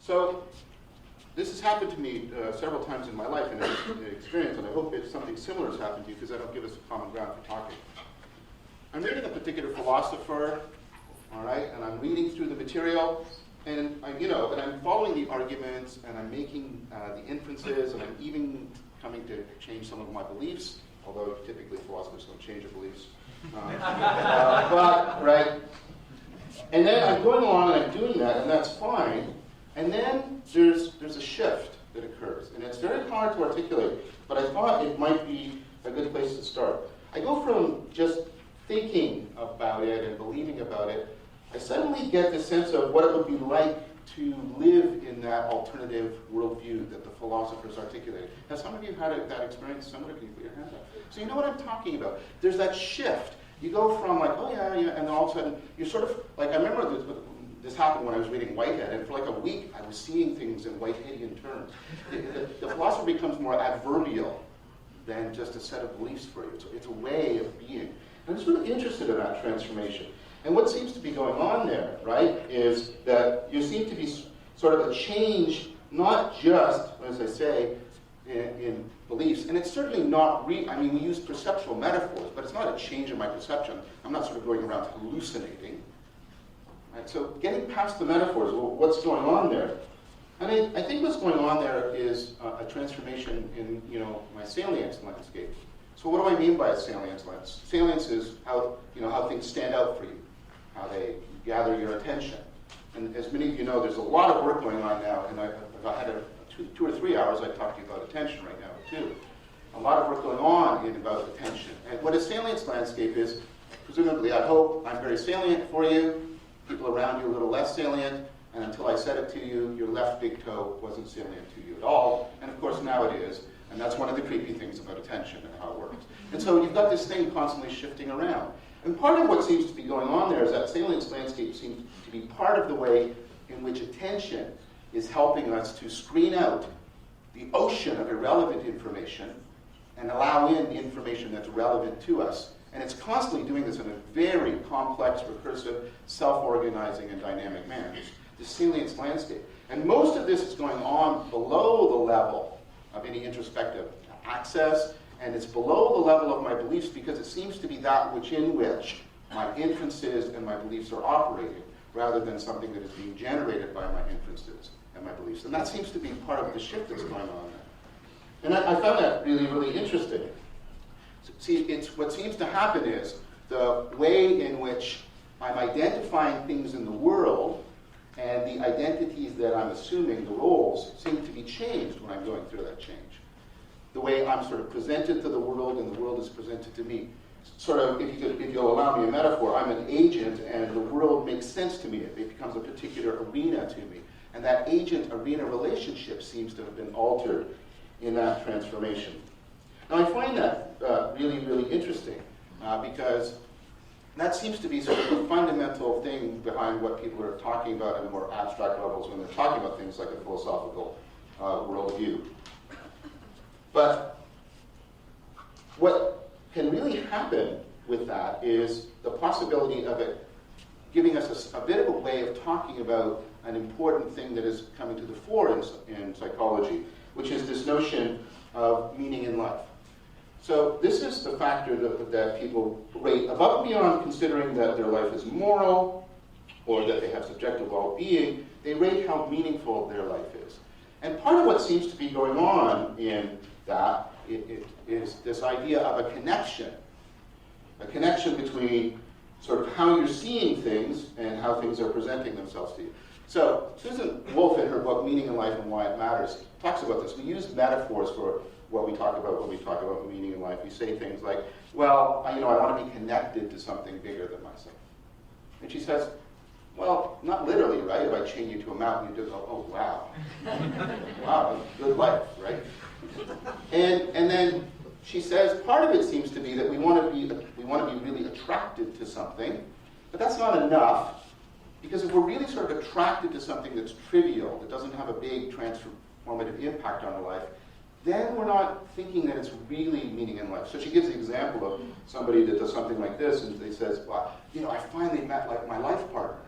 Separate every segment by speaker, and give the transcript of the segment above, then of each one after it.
Speaker 1: So this has happened to me several times in my life in an experience, and I hope it's something similar has happened to you because that'll give us a common ground for talking. I'm reading a particular philosopher, all right, and I'm reading through the material, and I'm following the arguments, and I'm making the inferences, and I'm even coming to change some of my beliefs, although typically philosophers don't change their beliefs. Right? And then I'm going along and I'm doing that, and that's fine. And then there's a shift that occurs, and it's very hard to articulate, but I thought it might be a good place to start. I go from just thinking about it and believing about it, I suddenly get the sense of what it would be like to live in that alternative worldview that the philosophers articulated. Have some of you had that experience? Somebody, can you put your hand up? So you know what I'm talking about. There's that shift. You go from like, oh yeah, and then all of a sudden, you're sort of, like I remember this happened when I was reading Whitehead, and for like a week, I was seeing things in Whiteheadian terms. The philosopher becomes more adverbial than just a set of beliefs for you. It's a way of being. And I'm just really interested in that transformation. And what seems to be going on there, right, is that you seem to be sort of a change, not just, as I say, in beliefs. And it's certainly not, we use perceptual metaphors, but it's not a change in my perception. I'm not sort of going around hallucinating. Right? So getting past the metaphors, well, what's going on there? And I think what's going on there is a transformation in, my salience landscape. So what do I mean by a salience lens? Salience is how things stand out for you, how they gather your attention. And as many of you know, there's a lot of work going on now, and if I had 2 or 3 hours, I'd talk to you about attention right now, too. A lot of work going on about attention. And what a salience landscape is, presumably, I hope I'm very salient for you, people around you a little less salient, and until I said it to you, your left big toe wasn't salient to you at all, and of course now it is, and that's one of the creepy things about attention and how it works. And so you've got this thing constantly shifting around. And part of what seems to be going on there is that salience landscape seems to be part of the way in which attention is helping us to screen out the ocean of irrelevant information and allow in the information that's relevant to us. And it's constantly doing this in a very complex, recursive, self-organizing, and dynamic manner. The salience landscape. And most of this is going on below the level of any introspective access, and it's below the level of my beliefs because it seems to be that in which my inferences and my beliefs are operating, rather than something that is being generated by my inferences and my beliefs. And that seems to be part of the shift that's going on there. And I found that really, really interesting. See, what seems to happen is the way in which I'm identifying things in the world and the identities that I'm assuming, the roles, seem to be changed when I'm going through that change. The way I'm sort of presented to the world and the world is presented to me. Sort of, if you'll allow me a metaphor, I'm an agent and the world makes sense to me. It becomes a particular arena to me. And that agent-arena relationship seems to have been altered in that transformation. Now I find that really, really interesting because that seems to be sort of the fundamental thing behind what people are talking about at more abstract levels when they're talking about things like a philosophical worldview. But what can really happen with that is the possibility of it giving us a bit of a way of talking about an important thing that is coming to the fore in psychology, which is this notion of meaning in life. So this is the factor that people rate above and beyond considering that their life is moral or that they have subjective well-being. They rate how meaningful their life is. And part of what seems to be going on in that is this idea of a connection between sort of how you're seeing things and how things are presenting themselves to you. So Susan Wolf, in her book Meaning in Life and Why It Matters, talks about this. We use metaphors for what we talk about when we talk about meaning in life. We say things like, well, I want to be connected to something bigger than myself. And she says, well, not literally, right? If I chain you to a mountain, you do go, oh, wow. Wow, good life, right? And then she says, part of it seems to be that we want to be really attracted to something, but that's not enough, because if we're really sort of attracted to something that's trivial, that doesn't have a big transformative impact on our life, then we're not thinking that it's really meaning in life. So she gives the example of somebody that does something like this, and they says, well, I finally met like my life partner.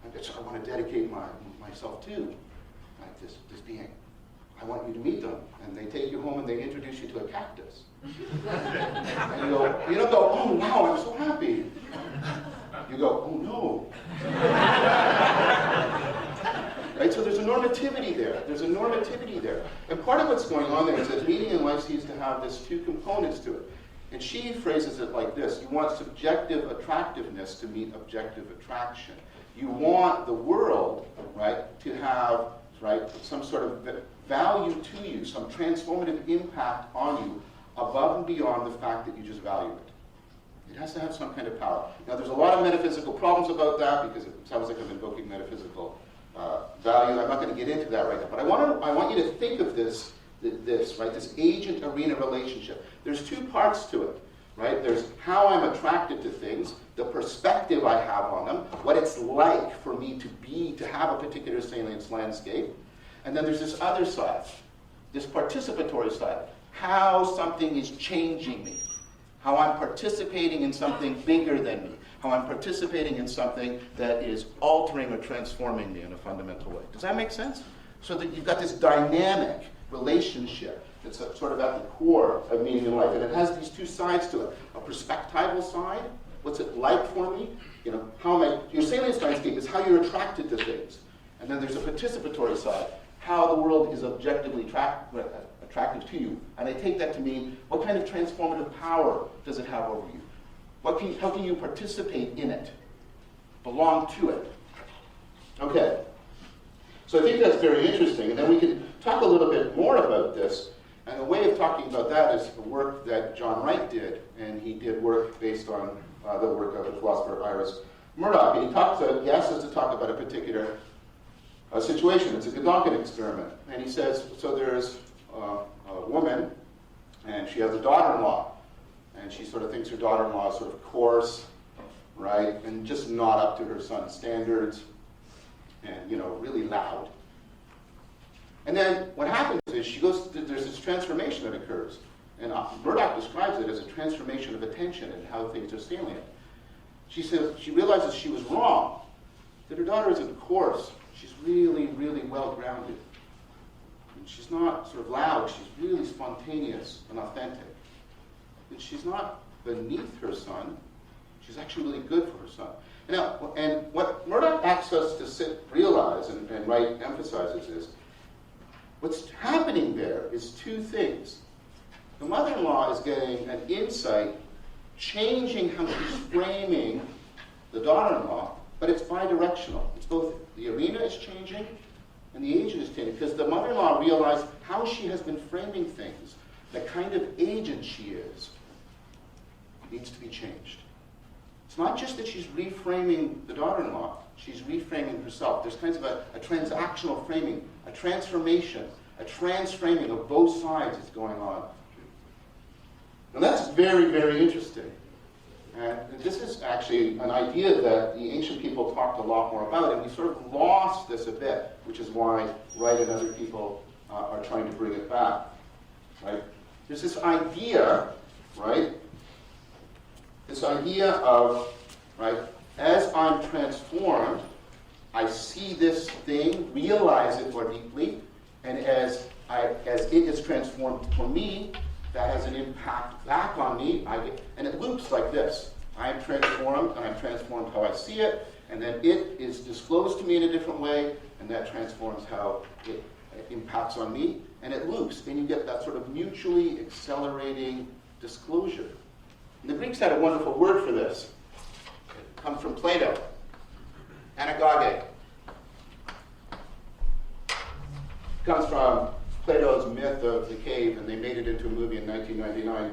Speaker 1: I want to dedicate myself to. like this being. I want you to meet them. And they take you home and they introduce you to a cactus. And you don't go, oh wow, I'm so happy. You go, oh no. Right? So there's a normativity there. There's a normativity there. And part of what's going on there is that meaning in life seems to have this two components to it. And she phrases it like this. You want subjective attractiveness to meet objective attraction. You want the world, right, to have, right, some sort of value to you, some transformative impact on you above and beyond the fact that you just value it. It has to have some kind of power. Now, there's a lot of metaphysical problems about that because it sounds like I'm invoking metaphysical value. I'm not going to get into that right now, but I want you to think of this, right, this agent-arena relationship. There's two parts to it, right? There's how I'm attracted to things, the perspective I have on them, what it's like for me to have a particular salience landscape, and then there's this other side, this participatory side, how something is changing me, how I'm participating in something bigger than me, how I'm participating in something that is altering or transforming me in a fundamental way. Does that make sense? So that you've got this dynamic relationship that's sort of at the core of meaning in life, and it has these two sides to it. A perspectival side, what's it like for me? You know, how am I? Your salience landscape is how you're attracted to things, and then there's a participatory side, how the world is objectively attractive to you. And I take that to mean, what kind of transformative power does it have over you? How can you participate in it? Belong to it? Okay. So I think that's very interesting. And then we can talk a little bit more about this. And the way of talking about that is the work that John Wright did. And he did work based on the work of the philosopher Iris Murdoch. And he asks us to talk about a particular situation. It's a Gedanken experiment. And he says, so there's a woman, and she has a daughter-in-law. And she sort of thinks her daughter-in-law is sort of coarse, right, and just not up to her son's standards, and, you know, really loud. And then what happens is there's this transformation that occurs. And Murdoch describes it as a transformation of attention and how things are salient. She says she realizes she was wrong, that her daughter isn't coarse. She's really, really well-grounded. And she's not sort of loud. She's really spontaneous and authentic. And she's not beneath her son. She's actually really good for her son. And what Murdoch asks us to realize, and Wright emphasizes is, what's happening there is two things. The mother-in-law is getting an insight, changing how she's framing the daughter-in-law, but it's bidirectional. It's both the arena is changing and the agent is changing, because the mother-in-law realized how she has been framing things, the kind of agent she is, needs to be changed. It's not just that she's reframing the daughter-in-law, she's reframing herself. There's kinds of a transactional framing, a transformation, a transframing of both sides is going on. And that's very, very interesting. And this is actually an idea that the ancient people talked a lot more about, and we sort of lost this a bit, which is why Wright and other people are trying to bring it back. Right? There's this idea, right? This idea of, right, as I'm transformed, I see this thing, realize it more deeply, and as it is transformed for me, that has an impact back on me, and it loops like this. I am transformed, and I'm transformed how I see it, and then it is disclosed to me in a different way, and that transforms how it impacts on me, and it loops, and you get that sort of mutually accelerating disclosure. And the Greeks had a wonderful word for this. It comes from Plato, anagage. It comes from Plato's myth of the cave, and they made it into a movie in 1999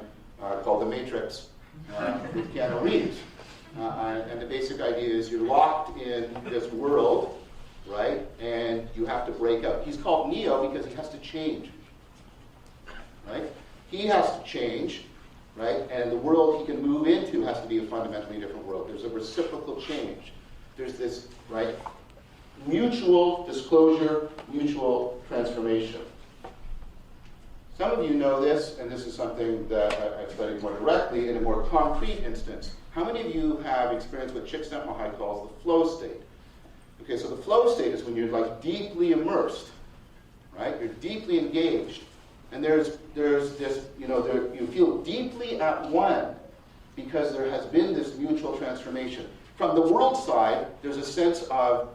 Speaker 1: called The Matrix with Keanu Reeves. And the basic idea is you're locked in this world, right? And you have to break out. He's called Neo because he has to change, right? He has to change, right? And the world he can move into has to be a fundamentally different world. There's a reciprocal change. There's this, right, mutual disclosure, mutual transformation. Some of you know this, and this is something that I've studied more directly in a more concrete instance. How many of you have experienced what Csikszentmihalyi calls the flow state? Okay, so the flow state is when you're like deeply immersed right? You're deeply engaged. And there's this, you feel deeply at one because there has been this mutual transformation. From the world side, there's a sense of,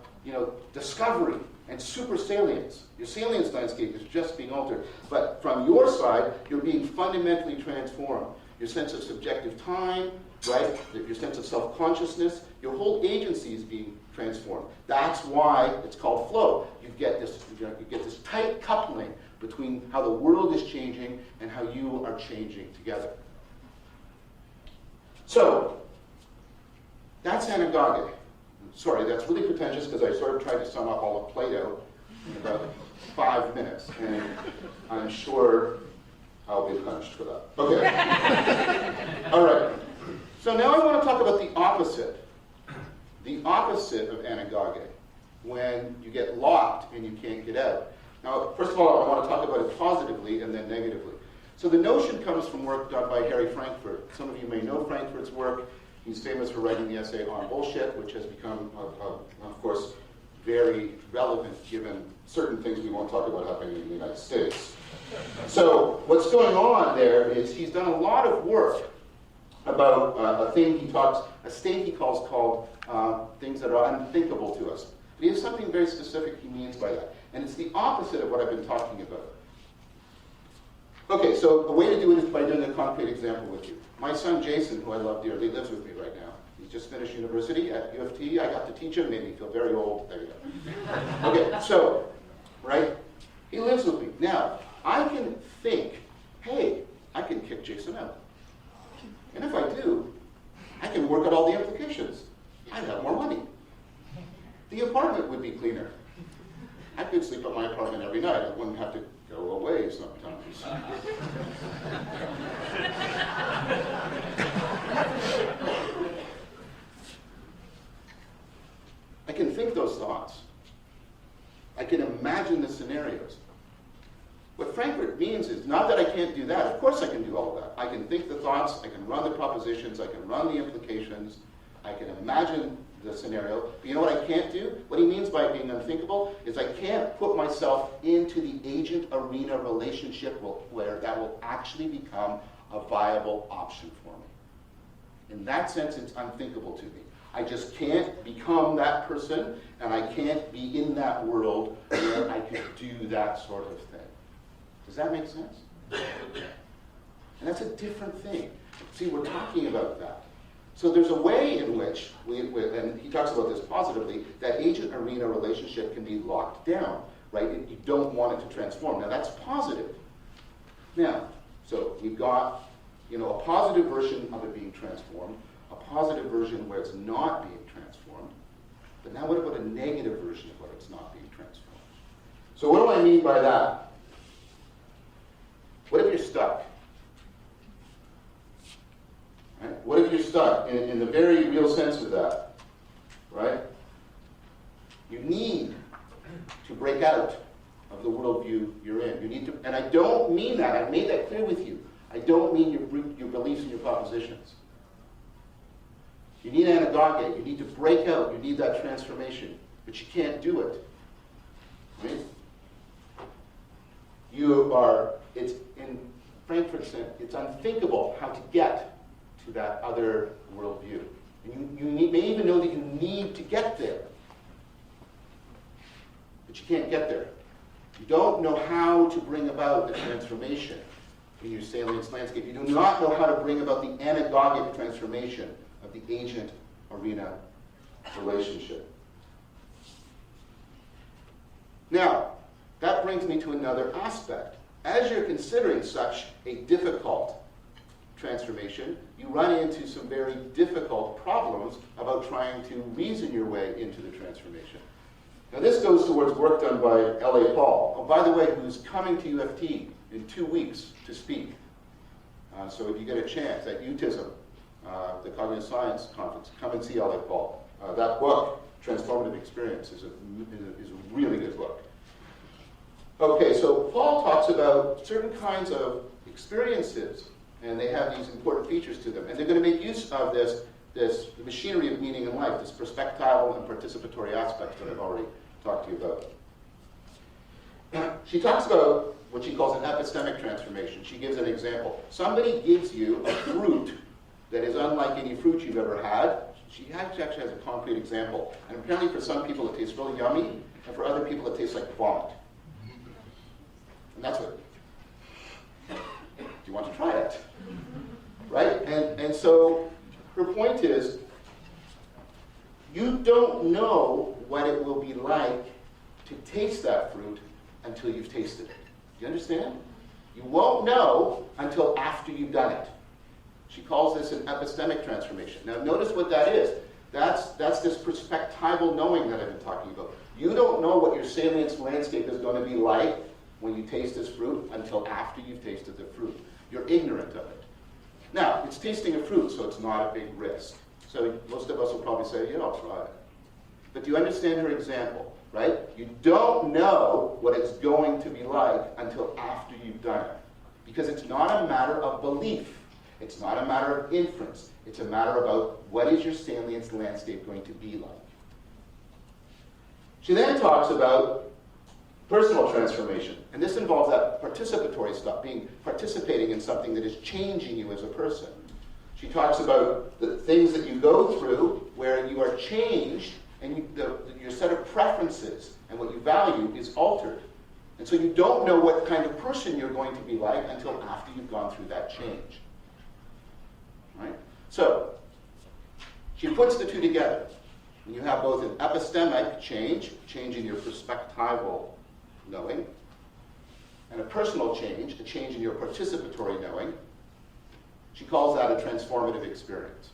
Speaker 1: discovery and super salience. Your salience landscape is just being altered. But from your side, you're being fundamentally transformed. Your sense of subjective time, right? Your sense of self-consciousness, your whole agency is being transformed. That's why it's called flow. You get this tight coupling between how the world is changing and how you are changing together. So, that's anagoge. Sorry, that's really pretentious because I sort of tried to sum up all of Plato in about 5 minutes, and I'm sure I'll be punished for that. Okay. All right. So now I want to talk about the opposite of anagoge, when you get locked and you can't get out. Now, first of all, I want to talk about it positively and then negatively. So the notion comes from work done by Harry Frankfurt. Some of you may know Frankfurt's work. He's famous for writing the essay on bullshit, which has become, of course, very relevant given certain things we won't talk about happening in the United States. So what's going on there is he's done a lot of work about a state he calls called things that are unthinkable to us. But he has something very specific he means by that. And it's the opposite of what I've been talking about. Okay, so a way to do it is by doing a concrete example with you. My son Jason, who I love dearly, lives with me right now. He's just finished university at U of T. I got to teach him, made me feel very old. There you go. Okay, so, right, he lives with me. Now, I can think, hey, I can kick Jason out. And if I do, I can work out all the implications. I'd have more money. The apartment would be cleaner. I could sleep at my apartment every night. I wouldn't have to go away sometimes. I can think those thoughts. I can imagine the scenarios. What Frankfurt means is not that I can't do that. Of course I can do all of that. I can think the thoughts, I can run the propositions, I can run the implications, I can imagine the scenario. But you know what I can't do? What he means by being unthinkable is I can't put myself into the agent-arena relationship where that will actually become a viable option for me. In that sense, it's unthinkable to me. I just can't become that person, and I can't be in that world where I can do that sort of thing. Does that make sense? And that's a different thing. See, we're talking about that. So there's a way in which, and he talks about this positively, that agent-arena relationship can be locked down, right? You don't want it to transform. Now that's positive. Now, so we've got, a positive version of it being transformed, a positive version where it's not being transformed, but now what about a negative version of where it's not being transformed? So what do I mean by that? What if you're stuck? Right? What if you're stuck in the very real sense of that? Right? You need to break out of the worldview you're in. You need to, and I don't mean that. I made that clear with you. I don't mean your beliefs and your propositions. You need anagoge. You need to break out. You need that transformation, but you can't do it. Right? It's in Frankfurt's sense, it's unthinkable how to get to that other worldview. And you may even know that you need to get there, but you can't get there. You don't know how to bring about the transformation in your salience landscape. You do not know how to bring about the anagogic transformation of the agent-arena relationship. Now, that brings me to another aspect. As you're considering such a difficult transformation, you run into some very difficult problems about trying to reason your way into the transformation. Now this goes towards work done by L.A. Paul, by the way, who's coming to U of T in 2 weeks to speak. So if you get a chance at UTISM, the Cognitive Science Conference, come and see L.A. Paul. That book, Transformative Experience, is a really good book. Okay, so Paul talks about certain kinds of experiences, and they have these important features to them. And they're going to make use of this machinery of meaning in life, this perspectile and participatory aspects that I've already talked to you about. she talks about what she calls an epistemic transformation. She gives an example. Somebody gives you a fruit that is unlike any fruit you've ever had. She actually has a concrete example. And apparently for some people it tastes really yummy, and for other people it tastes like vomit. And that's what, do you want to try it? Right? And so her point is, you don't know what it will be like to taste that fruit until you've tasted it. Do you understand? You won't know until after you've done it. She calls this an epistemic transformation. Now notice what that is. That's this perspectival knowing that I've been talking about. You don't know what your salience landscape is going to be like when you taste this fruit until after you've tasted the fruit. You're ignorant of it. Now, it's tasting a fruit, so it's not a big risk. So most of us will probably say, yeah, I'll try it. But do you understand her example, right? You don't know what it's going to be like until after you've done it. Because it's not a matter of belief. It's not a matter of inference. It's a matter about what is your salience landscape going to be like. She then talks about personal transformation. And this involves that participatory stuff, participating in something that is changing you as a person. She talks about the things that you go through where you are changed and your set of preferences and what you value is altered. And so you don't know what kind of person you're going to be like until after you've gone through that change. Right? So, she puts the two together. And you have both an epistemic change in your perspectival knowing, and a personal change, a change in your participatory knowing. She calls that a transformative experience.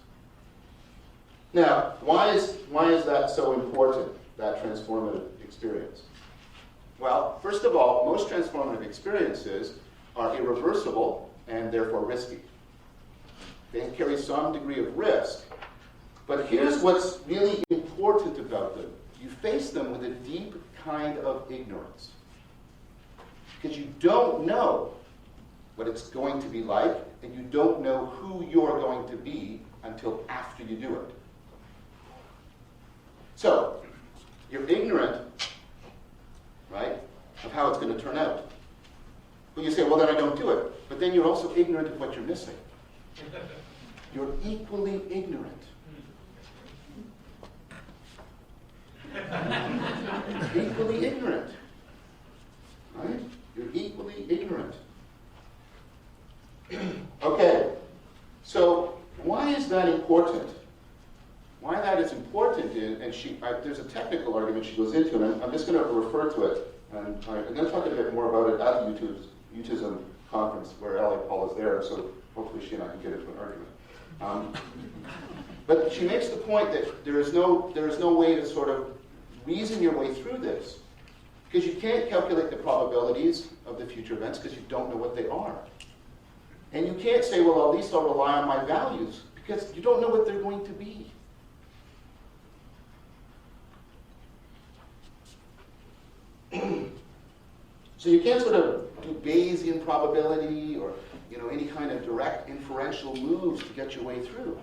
Speaker 1: Now, why is that so important, that transformative experience? Well, first of all, most transformative experiences are irreversible and therefore risky. They carry some degree of risk. But here's what's really important about them. You face them with a deep kind of ignorance. Because you don't know what it's going to be like, and you don't know who you're going to be until after you do it. So, you're ignorant, right, of how it's going to turn out. But you say, well, then I don't do it. But then you're also ignorant of what you're missing. You're equally ignorant. Equally ignorant. Right? You're equally ignorant. Okay, so why is that important? Why that is important is, and there's a technical argument she goes into, and I'm just going to refer to it, and I'm going to talk a bit more about it at the Utism conference where L.A. Paul is there, so hopefully she and I can get into an argument. But she makes the point that there is no way to sort of reason your way through this, because you can't calculate the probabilities of the future events because you don't know what they are. And you can't say, well, at least I'll rely on my values, because you don't know what they're going to be. So you can't sort of do Bayesian probability or any kind of direct inferential moves to get your way through.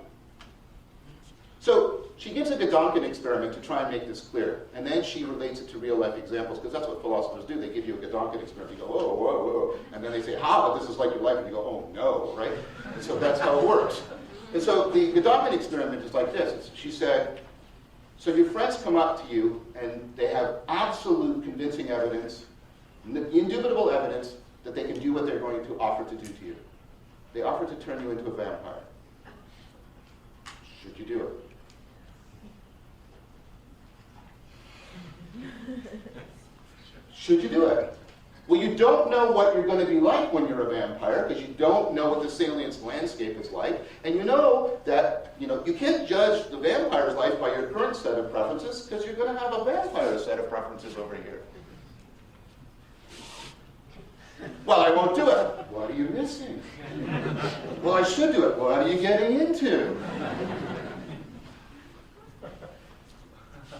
Speaker 1: So she gives a Gedanken experiment to try and make this clear, and then she relates it to real life examples, because that's what philosophers do. They give you a Gedanken experiment, you go, whoa, whoa, whoa, and then they say, how, this is like your life, and you go, oh no, right? And so that's how it works. And so the Gedanken experiment is like this. She said, so your friends come up to you, and they have absolute convincing evidence, indubitable evidence, that they can do what they're going to offer to do to you. They offer to turn you into a vampire. Should you do it? Should you do it? Well, you don't know what you're going to be like when you're a vampire, because you don't know what the salience landscape is like, and you know that you can't judge the vampire's life by your current set of preferences, because you're going to have a vampire set of preferences over here. Well, I won't do it. What are you missing? Well, I should do it. What are you getting into?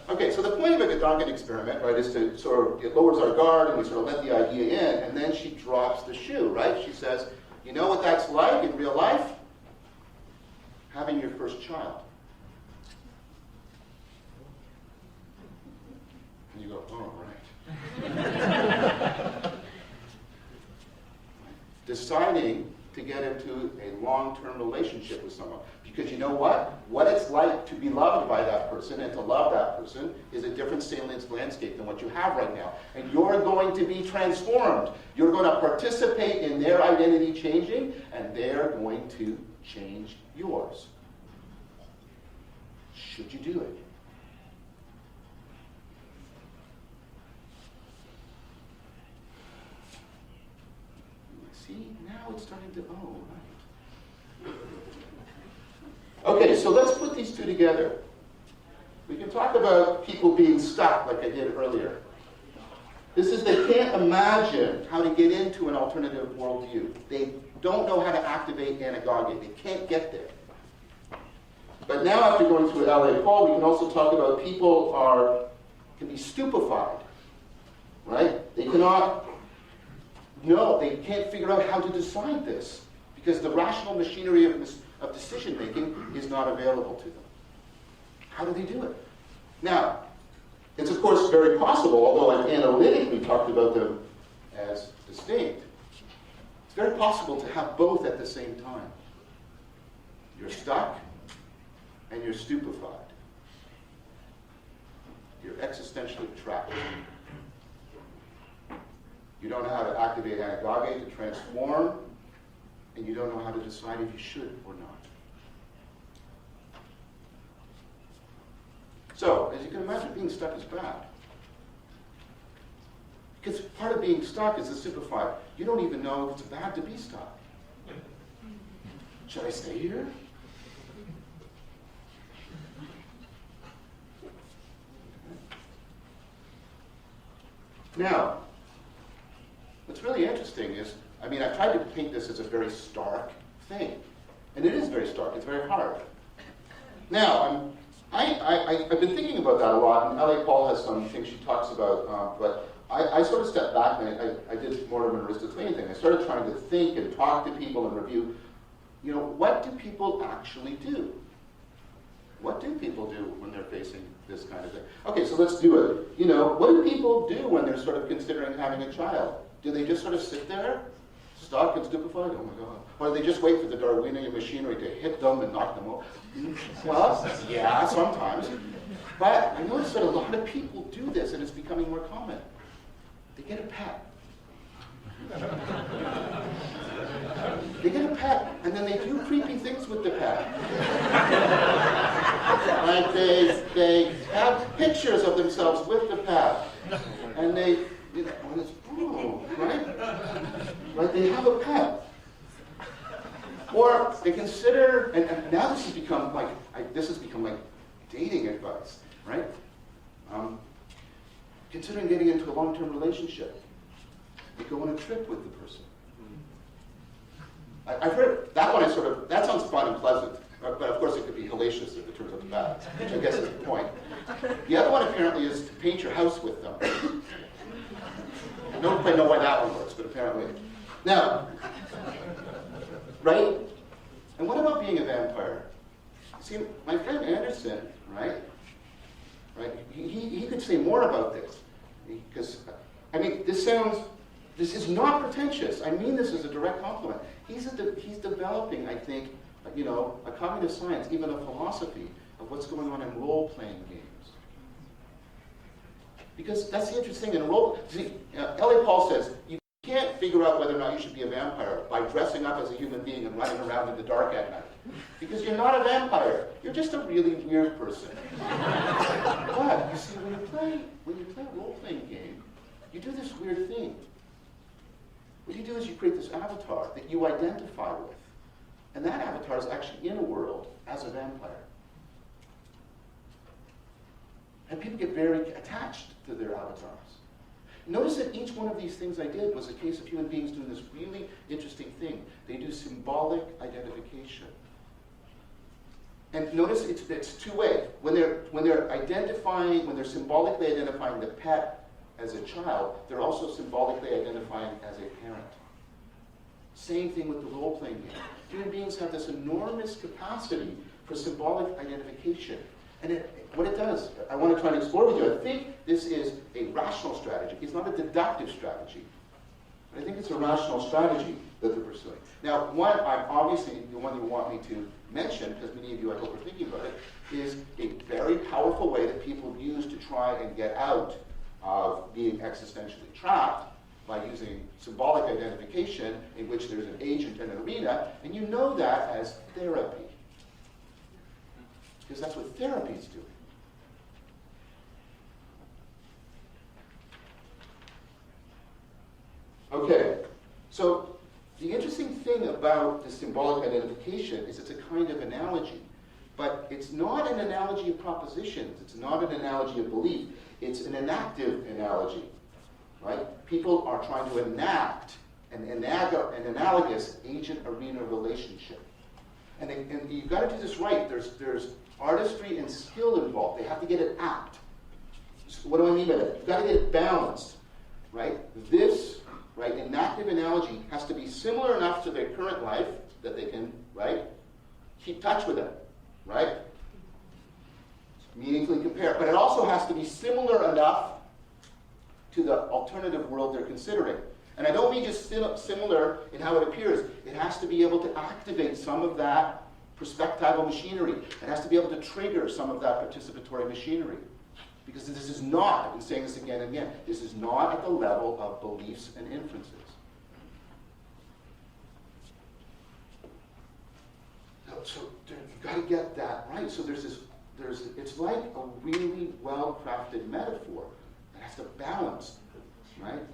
Speaker 1: Okay, so the point of a Gedanken experiment, right, is to sort of, it lowers our guard and we sort of let the idea in, and then she drops the shoe, right? She says, you know what that's like in real life? Having your first child. And you go, oh, right. deciding to get into a long-term relationship with someone. Because you know what? What it's like to be loved by that person and to love that person is a different salience landscape than what you have right now. And you're going to be transformed. You're going to participate in their identity changing, and they're going to change yours. Should you do it? See, now it's starting to, oh, right. Okay, so let's put these two together. We can talk about people being stuck like I did earlier. This is they can't imagine how to get into an alternative worldview. They don't know how to activate anagoge. They can't get there. But now after going through LA Paul, we can also talk about people can be stupefied, right? They cannot know, they can't figure out how to decide this because the rational machinery of decision making is not available to them. How do they do it? Now, it's of course very possible, although I've analytically talked about them as distinct, it's very possible to have both at the same time. You're stuck and you're stupefied. You're existentially trapped. You don't know how to activate anagoge to transform, and you don't know how to decide if you should or not. So, as you can imagine, being stuck is bad. Because part of being stuck is the stupefied. You don't even know if it's bad to be stuck. Should I stay here? Now, what's really interesting is, I mean, I've tried to paint this as a very stark thing. And it is very stark. It's very hard. Now, I've been thinking about that a lot, and L.A. Paul has some things she talks about, but I sort of stepped back and I did more of an Aristotelian thing. I started trying to think and talk to people and review, you know, what do people actually do? What do people do when they're facing this kind of thing? Okay, so let's do it. You know, what do people do when they're sort of considering having a child? Do they just sort of sit there, stuck and stupefied? Oh my God. Or do they just wait for the Darwinian machinery to hit them and knock them over? Well, yeah, sometimes. But I noticed that a lot of people do this, and it's becoming more common. They get a pet. They get a pet, and then they do creepy things with the pet. Like they have pictures of themselves with the pet, and they, you know, and it's, oh, right? Like they have a pet. Or they consider, and now this has become like dating advice, right? Considering getting into a long-term relationship. They go on a trip with the person. I've heard that one. That sounds fun and pleasant, but of course it could be hellacious if it turns out bad, which I guess is the point. The other one apparently is to paint your house with them. I don't quite know why that one works, but apparently. Now, right? And what about being a vampire? See, my friend Anderson, right? He could say more about this, because I mean, this is not pretentious. I mean this as a direct compliment. He's developing, I think, you know, a cognitive science, even a philosophy of what's going on in role-playing games. Because that's the interesting thing in role. See, L.A. Paul says you can't figure out whether or not you should be a vampire by dressing up as a human being and running around in the dark at night. Because you're not a vampire. You're just a really weird person. But you see, when you play a role-playing game, you do this weird thing. What you do is you create this avatar that you identify with. And that avatar is actually in a world as a vampire. And people get very attached to their avatars. Notice that each one of these things I did was a case of human beings doing this really interesting thing. They do symbolic identification. And notice it's two-way. When they're symbolically identifying the pet as a child, they're also symbolically identifying as a parent. Same thing with the role-playing game. Human beings have this enormous capacity for symbolic identification. And what it does, I want to try and explore with you. I think this is a rational strategy. It's not a deductive strategy. But I think it's a rational strategy that they're pursuing. Now, one, obviously, the one you want me to mention, because many of you, I hope, are thinking about it, is a very powerful way that people use to try and get out of being existentially trapped by using symbolic identification in which there's an agent and an arena, and you know that as therapy. Because that's what therapy is doing. Okay, so the interesting thing about the symbolic identification is it's a kind of analogy, but it's not an analogy of propositions, it's not an analogy of belief, it's an enactive analogy, right? People are trying to enact an analogous agent-arena relationship. And you've got to do this right. There's artistry and skill involved. They have to get it apt. So what do I mean by that? You've got to get it balanced, right? This, right, enactive analogy has to be similar enough to their current life that they can, right, keep touch with it, right? Meaningfully compare. But it also has to be similar enough to the alternative world they're considering. And I don't mean just similar in how it appears. It has to be able to activate some of that perspectival machinery. It has to be able to trigger some of that participatory machinery. Because this is not, I've been saying this again and again, this is not at the level of beliefs and inferences. So you've got to get that right. So it's like a really well-crafted metaphor that has to balance, right? It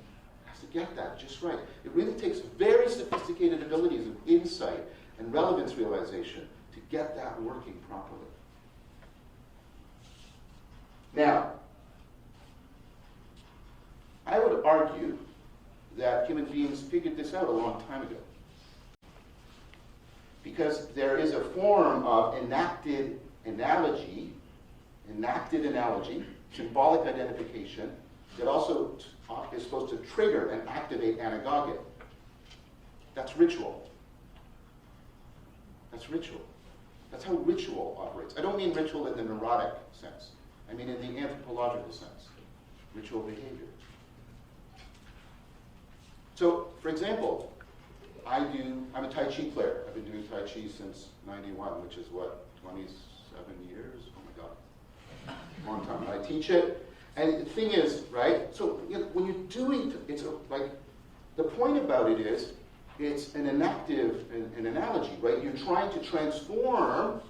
Speaker 1: has to get that just right. It really takes very sophisticated abilities of insight and relevance realization to get that working properly. Now, I would argue that human beings figured this out a long time ago. Because there is a form of enacted analogy, symbolic identification, that also is supposed to trigger and activate anagoge. That's ritual. That's ritual. That's how ritual operates. I don't mean ritual in the neurotic sense. I mean in the anthropological sense. Ritual behavior. So, for example, I'm a Tai Chi player. I've been doing Tai Chi since '91, which is what, 27 years? Oh my God, long time. I teach it, and the thing is, right? So when you're doing, like the point about it is, it's an enactive, an analogy, right? You're trying to transform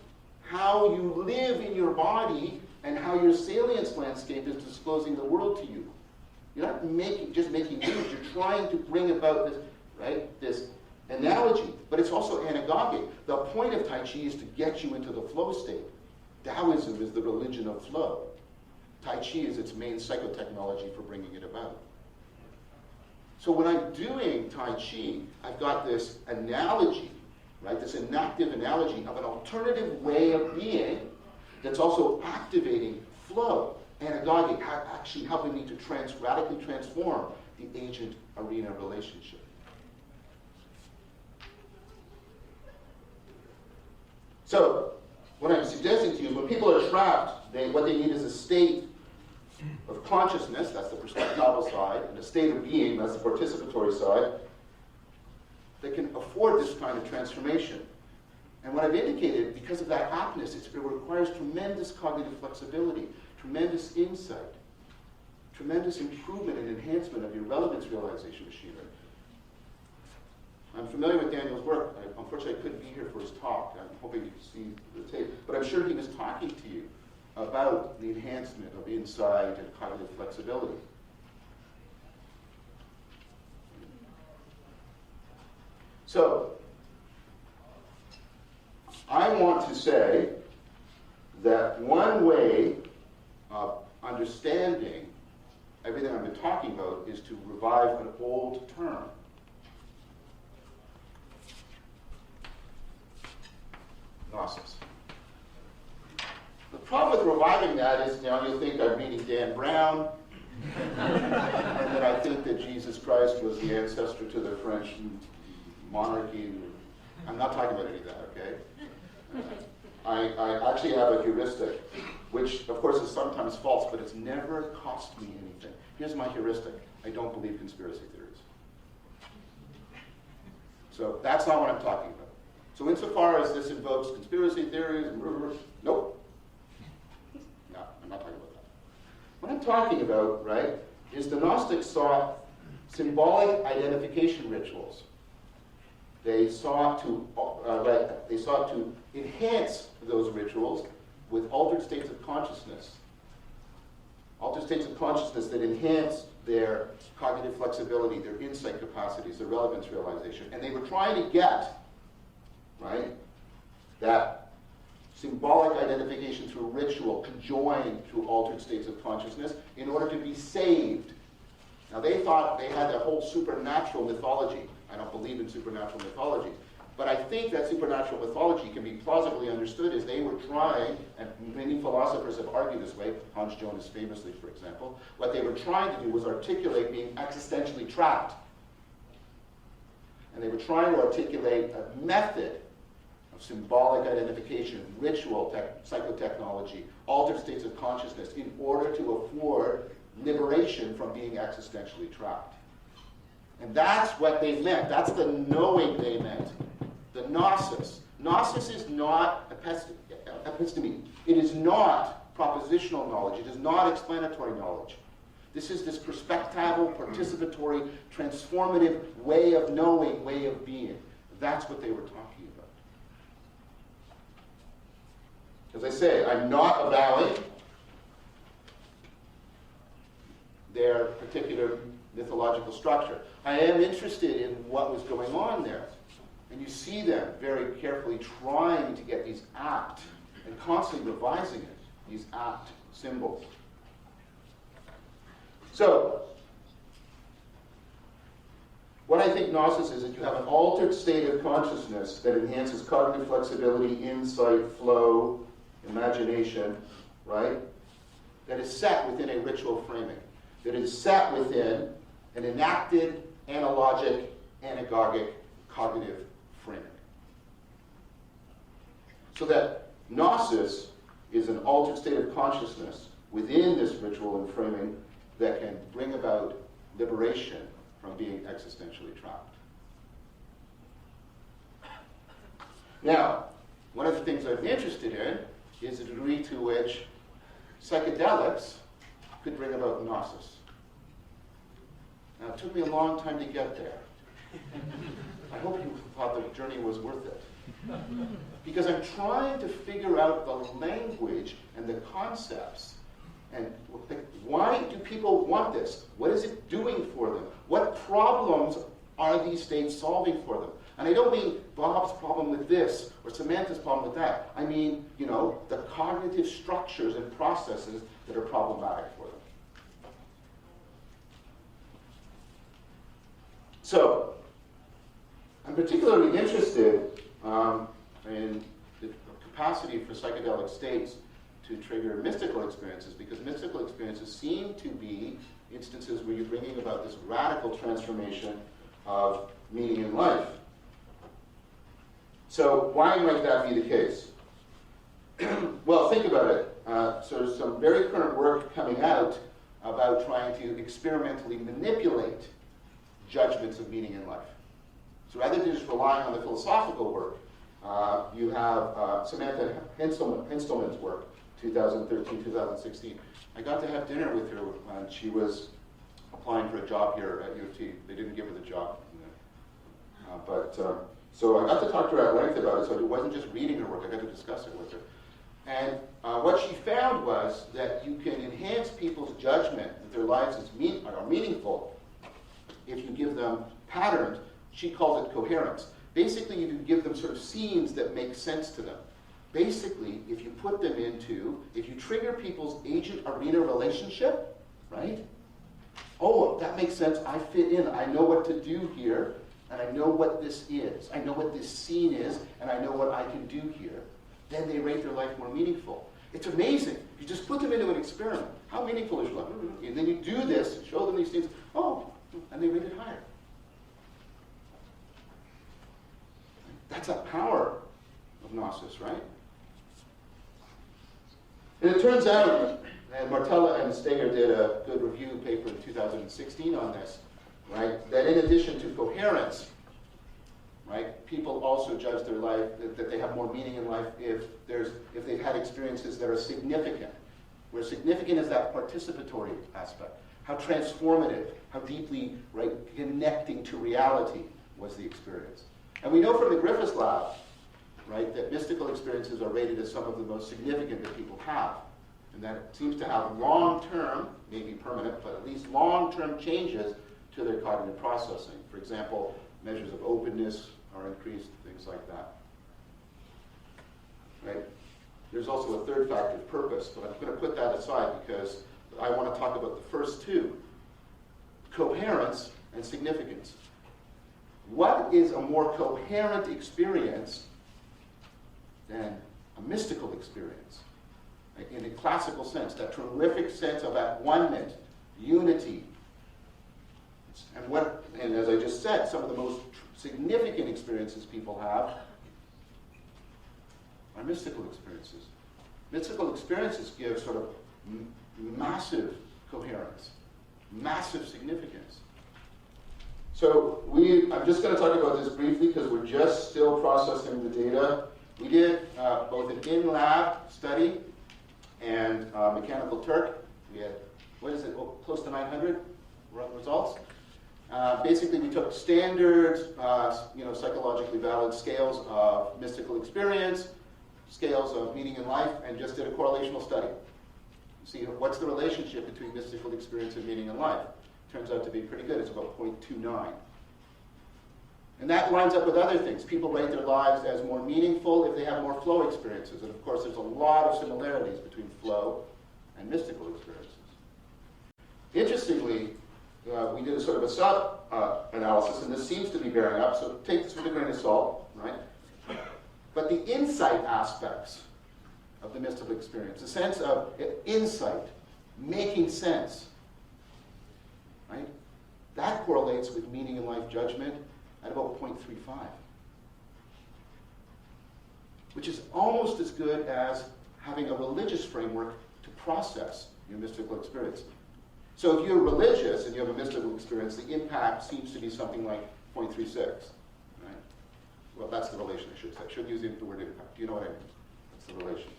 Speaker 1: how you live in your body and how your salience landscape is disclosing the world to you. You're not just making moves. You're trying to bring about this, right? This analogy, but it's also anagogic. The point of Tai Chi is to get you into the flow state. Taoism is the religion of flow. Tai Chi is its main psychotechnology for bringing it about. So when I'm doing Tai Chi, I've got this analogy, right? This enactive analogy of an alternative way of being that's also activating flow, anagogic, actually helping me to radically transform the agent-arena relationship. So, what I'm suggesting to you is when people are trapped, what they need is a state of consciousness, that's the perspectival side, and a state of being, that's the participatory side, that can afford this kind of transformation. And what I've indicated, because of that aptness, it requires tremendous cognitive flexibility, tremendous insight, tremendous improvement and enhancement of your relevance realization machinery. I'm familiar with Daniel's work. Unfortunately, I couldn't be here for his talk. I'm hoping you can see the tape. But I'm sure he was talking to you about the enhancement of insight and cognitive flexibility. So, I want to say that one way of understanding everything I've been talking about is to revive an old term. Gnosis. The problem with reviving that is, you'll think I'm reading Dan Brown, and that I think that Jesus Christ was the ancestor to the French monarchy. I'm not talking about any of that, okay? I actually have a heuristic, which of course is sometimes false, but it's never cost me anything. Here's my heuristic. I don't believe conspiracy theories. So that's not what I'm talking about. So insofar as this invokes conspiracy theories, nope. No, I'm not talking about that. What I'm talking about, right, is the Gnostics sought symbolic identification rituals. They sought to enhance those rituals with altered states of consciousness. Altered states of consciousness that enhance their cognitive flexibility, their insight capacities, their relevance realization. And they were trying to get, right, that symbolic identification through ritual conjoined through altered states of consciousness in order to be saved. Now they thought they had a whole supernatural mythology. I don't believe in supernatural mythology. But I think that supernatural mythology can be plausibly understood as they were trying, and many philosophers have argued this way, Hans Jonas famously, for example, what they were trying to do was articulate being existentially trapped. And they were trying to articulate a method of symbolic identification, ritual, psychotechnology, altered states of consciousness in order to afford liberation from being existentially trapped. And that's what they meant. That's the knowing they meant. The Gnosis. Gnosis is not episteme. It is not propositional knowledge. It is not explanatory knowledge. This is this perspectival, participatory, transformative way of knowing, way of being. That's what they were talking about. As I say, I'm not avowing their particular mythological structure. I am interested in what was going on there. And you see them very carefully trying to get these apt and constantly revising it, these apt symbols. So, what I think Gnosis is that you have an altered state of consciousness that enhances cognitive flexibility, insight, flow, imagination, right? That is set within a ritual framing. That is set within an enacted, analogic, anagogic, cognitive framing. So that Gnosis is an altered state of consciousness within this ritual and framing that can bring about liberation from being existentially trapped. Now, one of the things I'm interested in is the degree to which psychedelics could bring about Gnosis. Now, it took me a long time to get there. I hope you thought the journey was worth it. Because I'm trying to figure out the language and the concepts. And why do people want this? What is it doing for them? What problems are these states solving for them? And I don't mean Bob's problem with this or Samantha's problem with that. I mean, the cognitive structures and processes that are problematic for them. So, I'm particularly interested in the capacity for psychedelic states to trigger mystical experiences, because mystical experiences seem to be instances where you're bringing about this radical transformation of meaning in life. So why might that be the case? Well, think about it. So there's some very current work coming out about trying to experimentally manipulate judgments of meaning in life. So rather than just relying on the philosophical work, you have Samantha Henselman's work, 2013, 2016. I got to have dinner with her when she was applying for a job here at U of T. They didn't give her the job. So I got to talk to her at length about it, so it wasn't just reading her work, I got to discuss it with her. And what she found was that you can enhance people's judgment that their lives are meaningful if you give them patterns. She calls it coherence. Basically, if you give them sort of scenes that make sense to them. Basically, if you put them into, if you trigger people's agent-arena relationship, right? Oh, that makes sense, I fit in, I know what to do here, and I know what this is. I know what this scene is, and I know what I can do here. Then they rate their life more meaningful. It's amazing. You just put them into an experiment. How meaningful is your life? And then you do this, show them these things, oh, and they rate it higher. That's a power of Gnosis, right? And it turns out, and Martella and Steger did a good review paper in 2016 on this, right, that in addition to coherence, right? People also judge their life, that they have more meaning in life if they've had experiences that are significant. Where significant is that participatory aspect. How transformative, how deeply, right, connecting to reality was the experience. And we know from the Griffiths lab, right, that mystical experiences are rated as some of the most significant that people have. And that it seems to have long-term, maybe permanent, but at least long-term changes to their cognitive processing. For example, measures of openness are increased, things like that. Right? There's also a third factor, purpose, but I'm going to put that aside because I want to talk about the first two, coherence and significance. What is a more coherent experience than a mystical experience? Like in a classical sense, that terrific sense of at-one-ment, unity. And as I just said, some of the most significant experiences people have are mystical experiences. Mystical experiences give sort of massive coherence, massive significance. So I'm just going to talk about this briefly because we're just still processing the data. We did both an in-lab study and Mechanical Turk. We had, close to 900 results. Basically, we took standard, psychologically valid scales of mystical experience, scales of meaning in life, and just did a correlational study. See what's the relationship between mystical experience and meaning in life. Turns out to be pretty good. It's about 0.29. And that lines up with other things. People rate their lives as more meaningful if they have more flow experiences. And of course, there's a lot of similarities between flow and mystical experiences. Interestingly, we did a sort of a sub-analysis, and this seems to be bearing up, so take this with a grain of salt, right? But the insight aspects of the mystical experience, the sense of insight, making sense, right? That correlates with meaning in life judgment at about 0.35, which is almost as good as having a religious framework to process your mystical experience. So if you're religious and you have a mystical experience, the impact seems to be something like 0.36, right? Well, that's the relation, I should say. I shouldn't use the word impact. Do you know what I mean? That's the relation.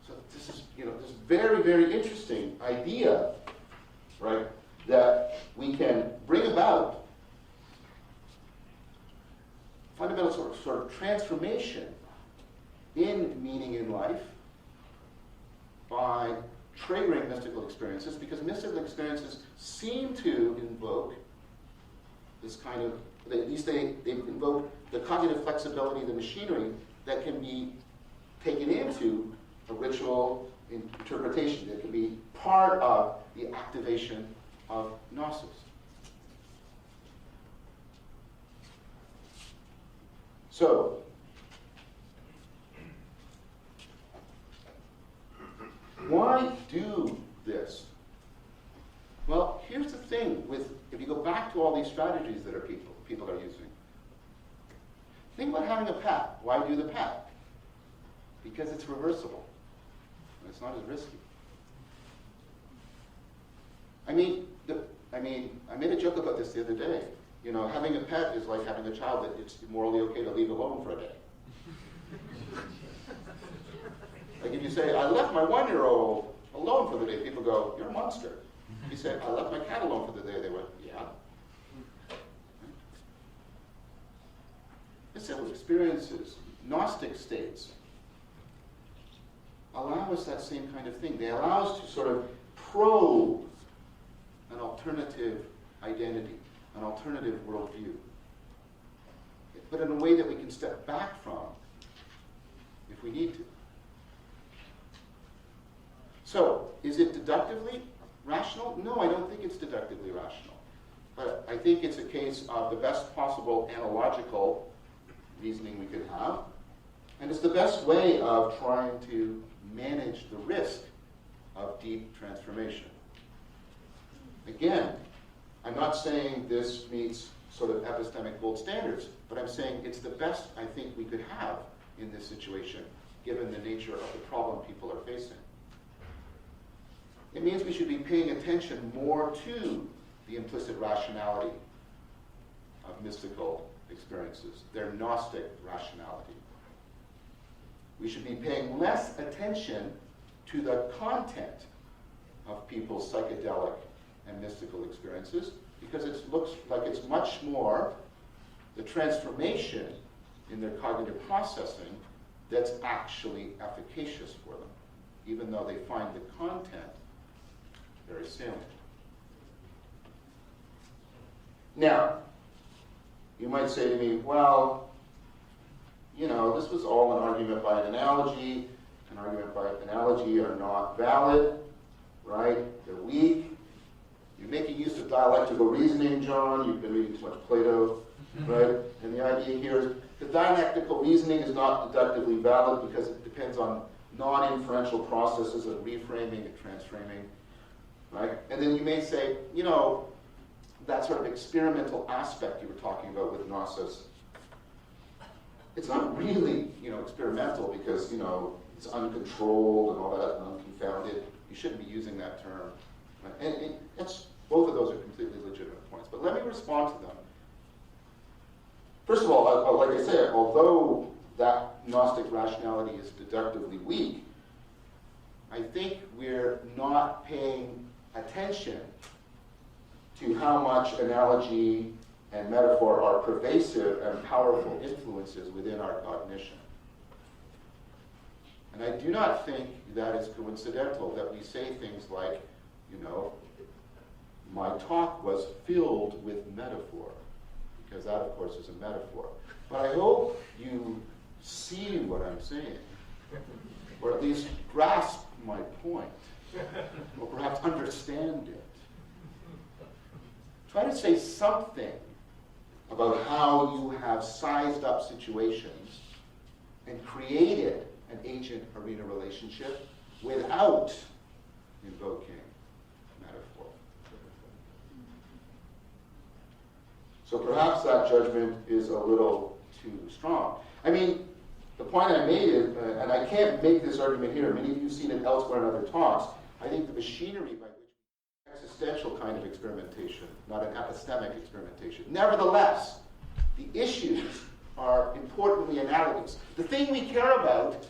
Speaker 1: So this is, this very, very interesting idea, right, that we can bring about fundamental sort of transformation in meaning in life by triggering mystical experiences, because mystical experiences seem to invoke this kind of, at least they invoke the cognitive flexibility, the machinery that can be taken into a ritual interpretation, that can be part of the activation of Gnosis. So, why do this? Well, here's the thing if you go back to all these strategies that people are using. Think about having a pet. Why do the pet? Because it's reversible. And it's not as risky. I made a joke about this the other day. Having a pet is like having a child that it's morally okay to leave alone for a day. Like if you say, I left my 1-year-old alone for the day, people go, you're a monster. If you say, I left my cat alone for the day, they went, yeah. Mystical experiences, Gnostic states, allow us that same kind of thing. They allow us to sort of probe an alternative identity, an alternative worldview, but in a way that we can step back from if we need to. So, is it deductively rational? No, I don't think it's deductively rational. But I think it's a case of the best possible analogical reasoning we could have. And it's the best way of trying to manage the risk of deep transformation. Again, I'm not saying this meets sort of epistemic gold standards, but I'm saying it's the best I think we could have in this situation, given the nature of the problem people are facing. It means we should be paying attention more to the implicit rationality of mystical experiences, their Gnostic rationality. We should be paying less attention to the content of people's psychedelic and mystical experiences, because it looks like it's much more the transformation in their cognitive processing that's actually efficacious for them, even though they find the content very salient. Now, you might say to me, well, you know, this was all an argument by an analogy. An argument by analogy are not valid, right? They're weak. You're making use of dialectical reasoning, John. You've been reading too much Plato, right? And the idea here is the dialectical reasoning is not deductively valid because it depends on non-inferential processes of reframing and transframing, right? And then you may say, you know, that sort of experimental aspect you were talking about with Gnosis, it's not really, you know, experimental because, you know, it's uncontrolled and all that, and unconfounded. You shouldn't be using that term. Right? And that's, both of those are completely legitimate points. But let me respond to them. First of all, like I said, although that Gnostic rationality is deductively weak, I think we're not paying attention to how much analogy and metaphor are pervasive and powerful influences within our cognition. And I do not think that is coincidental that we say things like, you know, my talk was filled with metaphor, because that, of course, is a metaphor. But I hope you see what I'm saying, or at least grasp my point, or perhaps understand it. Try to say something about how you have sized up situations and created an agent-arena relationship without invoking metaphor. So perhaps that judgment is a little too strong. I mean, the point I made is, and I can't make this argument here, many of you have seen it elsewhere in other talks, I think the machinery by which existential kind of experimentation, not an epistemic experimentation. Nevertheless, the issues are importantly analogous. The thing we care about,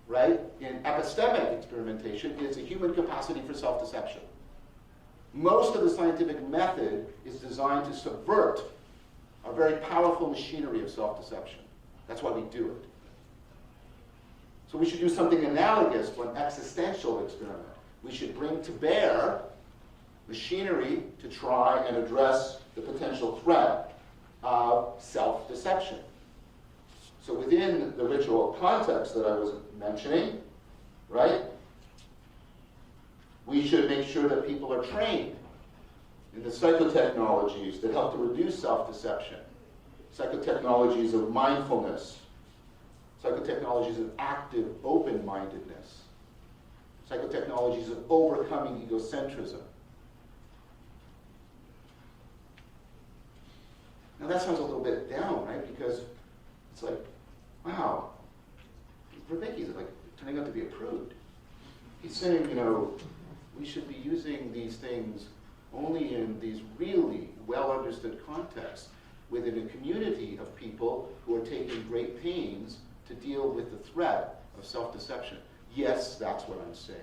Speaker 1: right, in epistemic experimentation is a human capacity for self-deception. Most of the scientific method is designed to subvert a very powerful machinery of self-deception. That's why we do it. So we should do something analogous to an existential experiment. We should bring to bear machinery to try and address the potential threat of self-deception. So within the ritual context that I was mentioning, right, we should make sure that people are trained in the psychotechnologies that help to reduce self-deception, psychotechnologies of mindfulness, psychotechnologies of active open-mindedness, psychotechnologies of overcoming egocentrism. Now that sounds a little bit down, right? Because it's like, wow, Vervaeke is like turning out to be a prude. He's saying, you know, we should be using these things only in these really well-understood contexts within a community of people who are taking great pains to deal with the threat of self-deception. Yes, that's what I'm saying.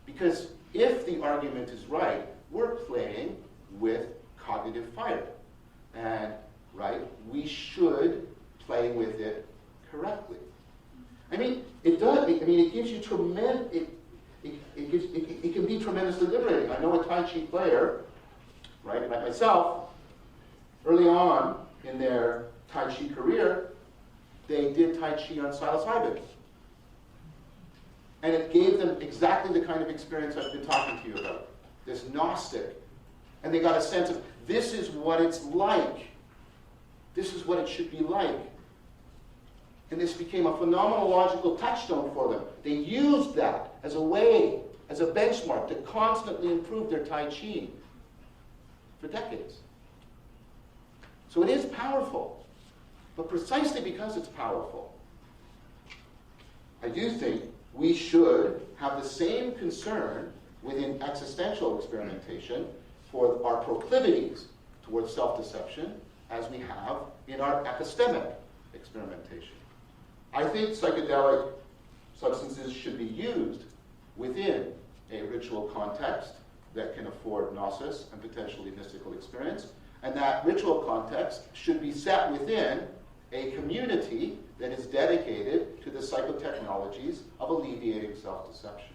Speaker 1: Because if the argument is right, we're playing with cognitive fire. And, right, we should play with it correctly. I mean, it does, I mean, it gives you tremendous, it can be tremendously liberating. I know a Tai Chi player, right, like myself, early on in their Tai Chi career, they did Tai Chi on psilocybin. And it gave them exactly the kind of experience I've been talking to you about, this Gnostic. And they got a sense of, this is what it's like. This is what it should be like. And this became a phenomenological touchstone for them. They used that as a way, as a benchmark to constantly improve their Tai Chi for decades. So it is powerful. But precisely because it's powerful, I do think we should have the same concern within existential experimentation for our proclivities towards self-deception as we have in our epistemic experimentation. I think psychedelic substances should be used within a ritual context that can afford gnosis and potentially mystical experience, and that ritual context should be set within a community that is dedicated to the psychotechnologies of alleviating self-deception.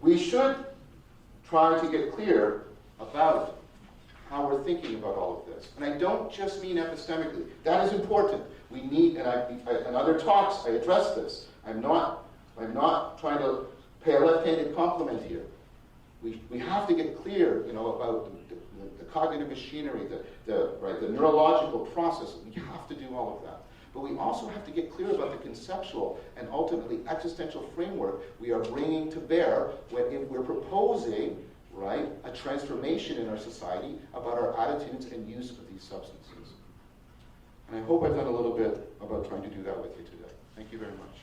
Speaker 1: We should try to get clear about how we're thinking about all of this. And I don't just mean epistemically. That is important. We need, and in other talks I address this. I'm not trying to pay a left-handed compliment here. We have to get clear, about the cognitive machinery, the neurological process. We have to do all of that. But we also have to get clear about the conceptual and ultimately existential framework we are bringing to bear if we're proposing, a transformation in our society about our attitudes and use of these substances. And I hope I've done a little bit about trying to do that with you today. Thank you very much.